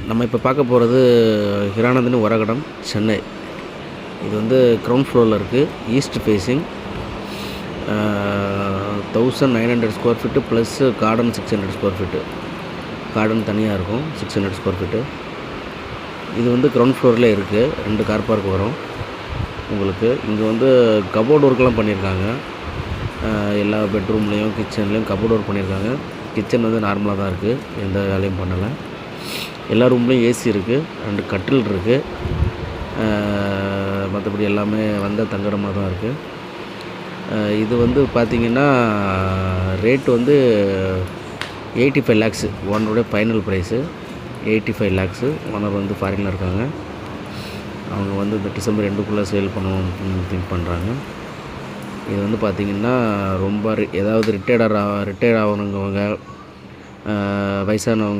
நம்ம இப்போ பார்க்க போகிறது ஹிரானந்தினி உரகடம் சென்னை. இது வந்து கிரவுண்ட் ஃப்ளோரில் இருக்குது. East facing 1900 square feet plus garden 600 square feet. Garden தனியாக இருக்கும் 600 ஸ்கொயர் ஃபீட்டு. இது வந்து கிரவுண்ட் ஃப்ளோரில் இருக்குது. 2 கார் பார்க் வரும் உங்களுக்கு. இங்கே வந்து கபோர்ட் ஒர்க்லாம் பண்ணியிருக்காங்க. எல்லா பெட்ரூம்லேயும் கிச்சன்லேயும் கபோர்ட் ஒர்க் பண்ணியிருக்காங்க. கிச்சன் வந்து நார்மலாக தான் இருக்குது, எந்த வேலையும் பண்ணலை. எல்லா ரூம்லேயும் ஏசி இருக்குது, 2 கட்டில் இருக்குது. மற்றபடி எல்லாமே வந்தால் தங்குற மாதிரி தான் இருக்குது. இது வந்து பார்த்திங்கன்னா ரேட்டு வந்து 85 lakhs ஓனருடைய ஃபைனல் ப்ரைஸு. 85 lakhs. ஓனர் வந்து ஃபாரினில் இருக்காங்க. அவங்க வந்து இந்த டிசம்பர் எண்டுக்குள்ளே சேல் பண்ணணும்னு திங்க் பண்ணுறாங்க. இது வந்து பார்த்திங்கன்னா ரொம்ப ஏதாவது ரிட்டையர்ட் ஆகணுங்கவங்க, வயசானவங்க